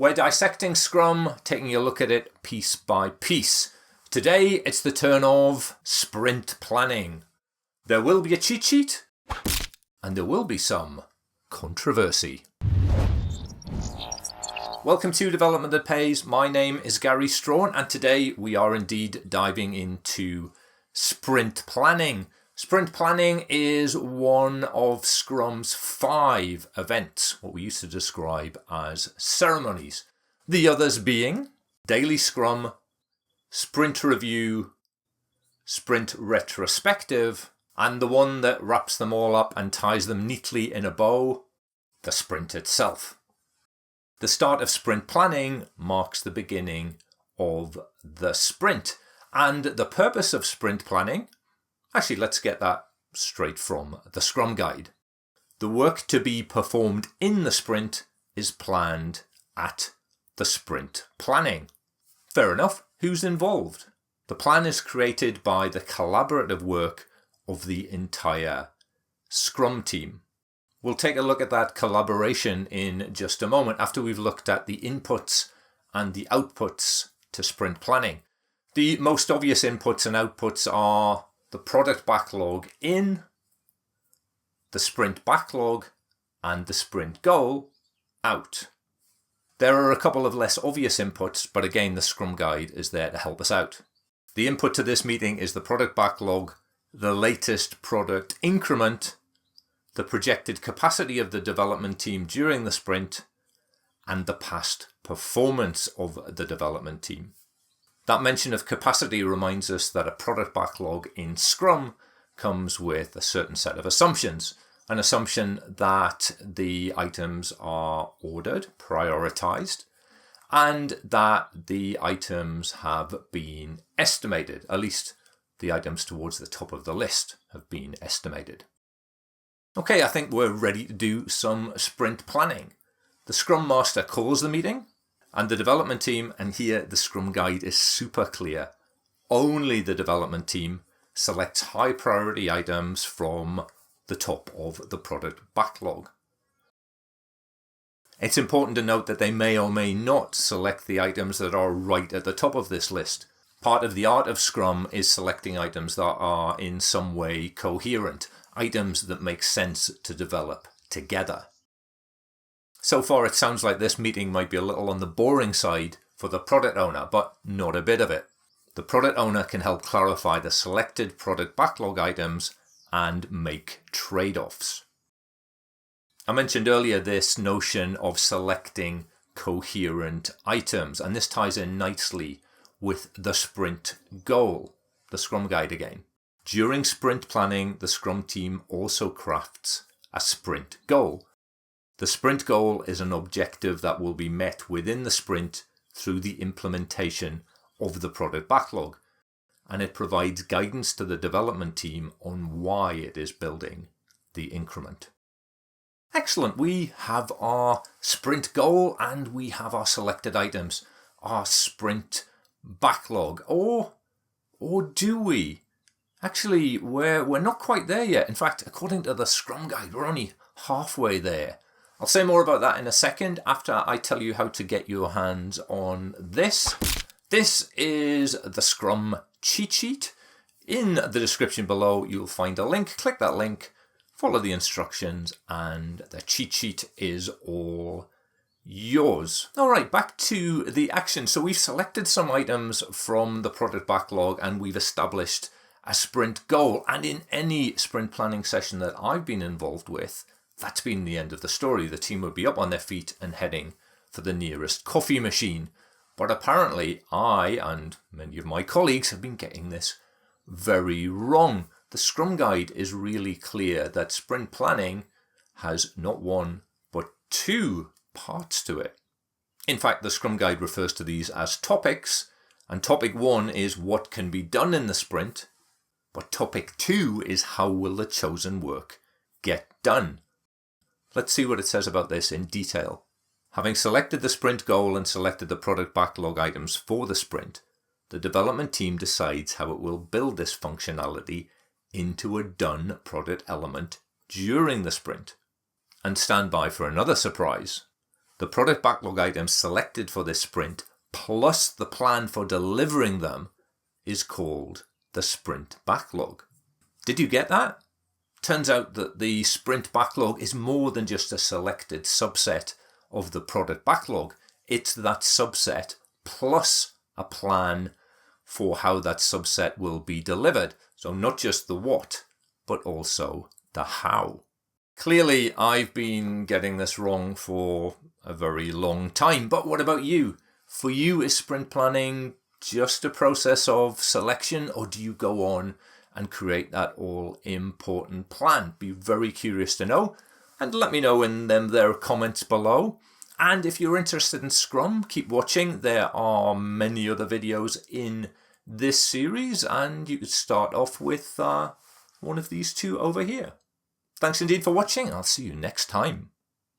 We're dissecting Scrum, taking a look at it piece by piece. Today, it's the turn of sprint planning. There will be a cheat sheet, and there will be some controversy. Welcome to Development That Pays. My name is Gary Strawn, and today we are indeed diving into sprint planning. Sprint planning is one of Scrum's 5 events, what we used to describe as ceremonies. The others being Daily Scrum, Sprint Review, Sprint Retrospective, and the one that wraps them all up and ties them neatly in a bow, the sprint itself. The start of sprint planning marks the beginning of the sprint. And the purpose of sprint planning, actually let's get that straight from the Scrum Guide. The work to be performed in the sprint is planned at the sprint planning. Fair enough, who's involved? The plan is created by the collaborative work of the entire Scrum team. We'll take a look at that collaboration in just a moment after we've looked at the inputs and the outputs to sprint planning. The most obvious inputs and outputs are the product backlog in, the sprint backlog, and the sprint goal out. There are a couple of less obvious inputs, but again, the Scrum Guide is there to help us out. The input to this meeting is the product backlog, the latest product increment, the projected capacity of the development team during the sprint, and the past performance of the development team. That mention of capacity reminds us that a product backlog in Scrum comes with a certain set of assumptions. An assumption that the items are ordered, prioritised, and that the items have been estimated. At least the items towards the top of the list have been estimated. Okay, I think we're ready to do some sprint planning. The Scrum Master calls the meeting, and the development team, and here the Scrum Guide is super clear, only the development team selects high priority items from the top of the product backlog. It's important to note that they may or may not select the items that are right at the top of this list. Part of the art of Scrum is selecting items that are in some way coherent, items that make sense to develop together. So far, it sounds like this meeting might be a little on the boring side for the product owner, but not a bit of it. The product owner can help clarify the selected product backlog items and make trade-offs. I mentioned earlier this notion of selecting coherent items, and this ties in nicely with the sprint goal, the Scrum Guide again. During sprint planning, the Scrum team also crafts a sprint goal. The sprint goal is an objective that will be met within the sprint through the implementation of the product backlog, and it provides guidance to the development team on why it is building the increment. Excellent, we have our sprint goal and we have our selected items, our sprint backlog, or do we? Actually, we're not quite there yet. In fact, according to the Scrum Guide, we're only halfway there. I'll say more about that in a second after I tell you how to get your hands on this. This is the Scrum cheat sheet. In the description below, you'll find a link. Click that link, follow the instructions, and the cheat sheet is all yours. All right, back to the action. So we've selected some items from the product backlog and we've established a sprint goal. And in any sprint planning session that I've been involved with, that's been the end of the story. The team would be up on their feet and heading for the nearest coffee machine. But apparently I and many of my colleagues have been getting this very wrong. The Scrum Guide is really clear that sprint planning has not one, but 2 parts to it. In fact, the Scrum Guide refers to these as topics, and topic 1 is what can be done in the sprint, but topic 2 is how will the chosen work get done. Let's see what it says about this in detail. Having selected the sprint goal and selected the product backlog items for the sprint, the development team decides how it will build this functionality into a done product element during the sprint. And stand by for another surprise. The product backlog items selected for this sprint plus the plan for delivering them is called the sprint backlog. Did you get that? Turns out that the sprint backlog is more than just a selected subset of the product backlog. It's that subset plus a plan for how that subset will be delivered. So not just the what, but also the how. Clearly, I've been getting this wrong for a very long time, but what about you? For you, is sprint planning just a process of selection, or do you go on and create that all-important plan? Be very curious to know, and let me know in their comments below. And if you're interested in Scrum, keep watching. There are many other videos in this series, and you could start off with one of these two over here. Thanks indeed for watching. I'll see you next time.